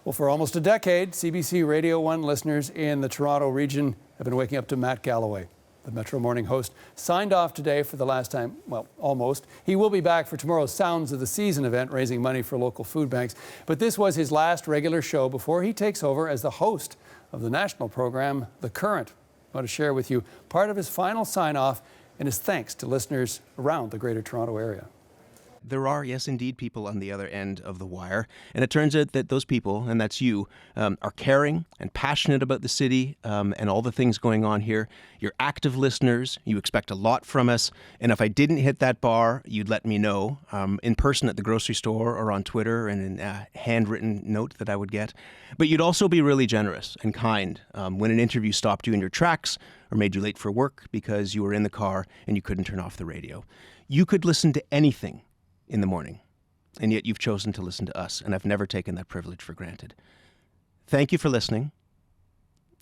Well, for almost a decade, CBC Radio 1 listeners in the Toronto region have been waking up to Matt Galloway. The Metro Morning host signed off today for the last time, well, almost. He will be back for tomorrow's Sounds of the Season event, raising money for local food banks. But this was his last regular show before he takes over as the host of the national program, The Current. I want to share with you part of his final sign-off and his thanks to listeners around the Greater Toronto Area. There are, yes, indeed, people on the other end of the wire. And it turns out that those people, and that's you, are caring and passionate about the city and all the things going on here. You're active listeners. You expect a lot from us. And if I didn't hit that bar, you'd let me know in person at the grocery store or on Twitter and in a handwritten note that I would get. But you'd also be really generous and kind when an interview stopped you in your tracks or made you late for work because you were in the car and you couldn't turn off the radio. You could listen to anything in the morning, and yet you've chosen to listen to us, and I've never taken that privilege for granted. Thank you for listening.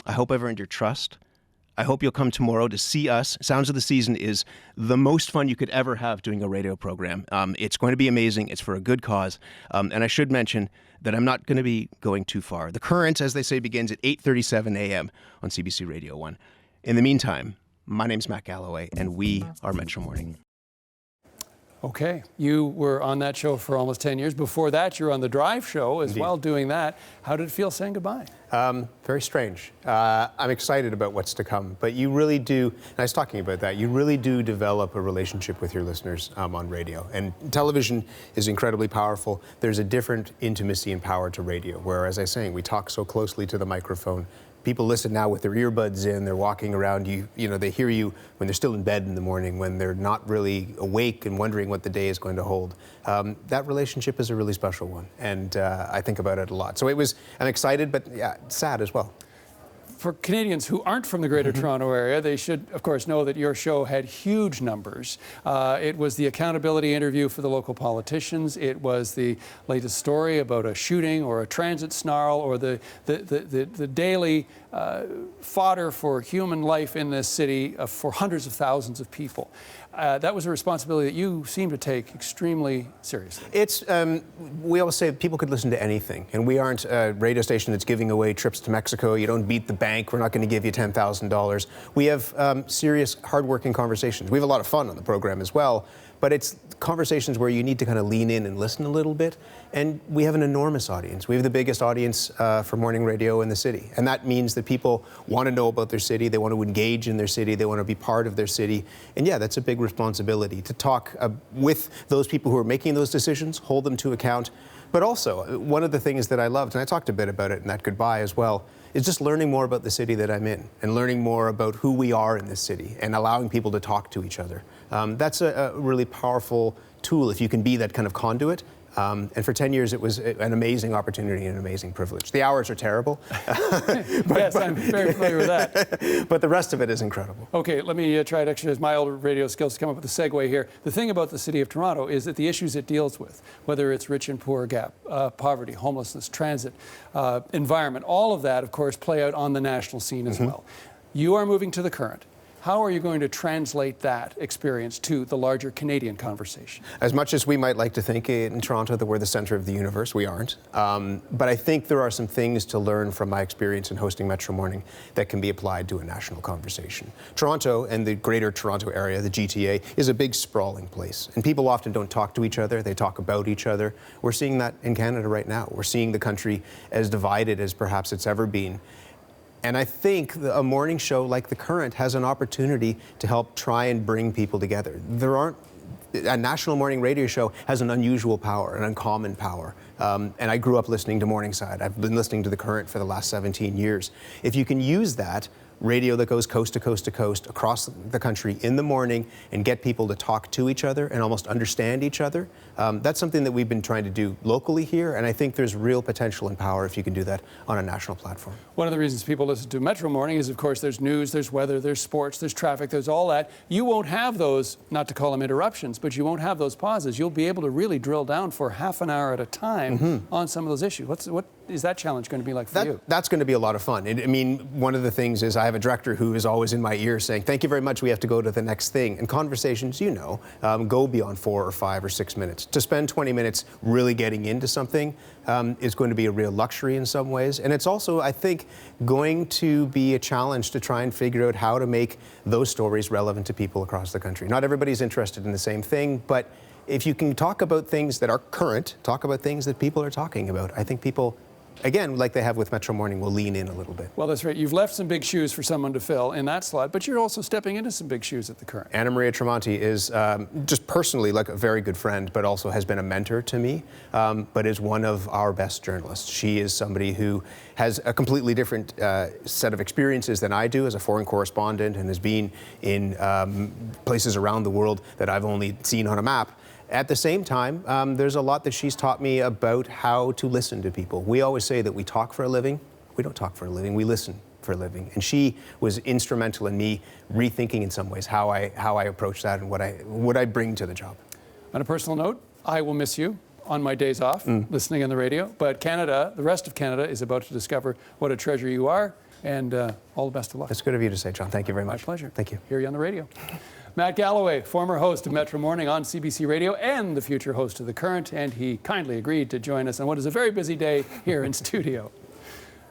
I hope I've earned your trust. I hope you'll come tomorrow to see us. Sounds of the Season is the most fun you could ever have doing a radio program. It's going to be amazing. It's for a good cause. And I should mention that I'm not going to be going too far. The Current, as they say, begins at 8:37 a.m. on CBC Radio 1. In the meantime, my name's Matt Galloway, and we are Metro Morning. Okay, you were on that show for almost 10 years. Before that, you were on the Drive show as well, doing that. How did it feel saying goodbye? Very strange. I'm excited about what's to come, but you really do, and I was talking about that, you really do develop a relationship with your listeners on radio. And television is incredibly powerful. There's a different intimacy and power to radio, where, as I was saying, we talk so closely to the microphone. People listen now with their earbuds in, they're walking around, you know, they hear you when they're still in bed in the morning, when they're not really awake and wondering what the day is going to hold. That relationship is a really special one, and I think about it a lot. So I'm excited, but yeah, sad as well. For Canadians who aren't from the Greater Toronto Area, they should, of course, know that your show had huge numbers. It was the accountability interview for the local politicians. It was the latest story about a shooting or a transit snarl or the daily fodder for human life in this city for hundreds of thousands of people. That was a responsibility that you seem to take extremely seriously. It's, we always say people could listen to anything, and we aren't a radio station that's giving away trips to Mexico. You don't beat the bank. We're not going to give you $10,000. We have serious, hardworking conversations. We have a lot of fun on the program as well, but it's conversations where you need to kind of lean in and listen a little bit. And we have an enormous audience. We have the biggest audience for morning radio in the city. And that means that people want to know about their city, they want to engage in their city, they want to be part of their city. And yeah, that's a big responsibility to talk with those people who are making those decisions, hold them to account. But also, one of the things that I loved, and I talked a bit about it in that goodbye as well, is just learning more about the city that I'm in and learning more about who we are in this city and allowing people to talk to each other. That's a really powerful tool if you can be that kind of conduit. And for 10 years, it was an amazing opportunity and an amazing privilege. The hours are terrible. Yes, I'm very familiar with that. But the rest of it is incredible. Okay, let me try to exercise my old radio skills to come up with a segue here. The thing about the City of Toronto is that the issues it deals with, whether it's rich and poor gap, poverty, homelessness, transit, environment, all of that, of course, play out on the national scene as well. You are moving to the Current. How are you going to translate that experience to the larger Canadian conversation? As much as we might like to think in Toronto that we're the center of the universe, we aren't. But I think there are some things to learn from my experience in hosting Metro Morning that can be applied to a national conversation. Toronto and the Greater Toronto Area, the GTA, is a big sprawling place. And people often don't talk to each other, they talk about each other. We're seeing that in Canada right now. We're seeing the country as divided as perhaps it's ever been. And I think a morning show like The Current has an opportunity to help try and bring people together. A national morning radio show has an unusual power, an uncommon power. And I grew up listening to Morningside. I've been listening to The Current for the last 17 years. If you can use that, radio that goes coast to coast to coast across the country in the morning and get people to talk to each other and almost understand each other. That's something that we've been trying to do locally here, and I think there's real potential and power if you can do that on a national platform. One of the reasons people listen to Metro Morning is, of course, there's news, there's weather, there's sports, there's traffic, there's all that. You won't have those, not to call them interruptions, but you won't have those pauses. You'll be able to really drill down for half an hour at a time on some of those issues. What is that challenge going to be like for you? That's going to be a lot of fun. I mean, one of the things is I have a director who is always in my ear saying, thank you very much, we have to go to the next thing. And conversations, go beyond 4 or 5 or 6 minutes. To spend 20 minutes really getting into something is going to be a real luxury in some ways. And it's also, I think, going to be a challenge to try and figure out how to make those stories relevant to people across the country. Not everybody's interested in the same thing, but if you can talk about things that are current, talk about things that people are talking about, I think people, again, like they have with Metro Morning, will lean in a little bit. Well, that's right. You've left some big shoes for someone to fill in that slot, but you're also stepping into some big shoes at the Current. Anna Maria Tremonti is just personally like a very good friend, but also has been a mentor to me, but is one of our best journalists. She is somebody who has a completely different set of experiences than I do as a foreign correspondent, and has been in places around the world that I've only seen on a map. At the same time, there's a lot that she's taught me about how to listen to people. We always say that we talk for a living. We don't talk for a living, we listen for a living. And she was instrumental in me rethinking in some ways how I approach that and what I bring to the job. On a personal note, I will miss you on my days off, listening on the radio. But Canada, the rest of Canada, is about to discover what a treasure you are, and all the best of luck. That's good of you to say, John. Thank you very much. My pleasure. Thank you. Hear you on the radio. Matt Galloway, former host of Metro Morning on CBC Radio and the future host of The Current, and he kindly agreed to join us on what is a very busy day here in studio.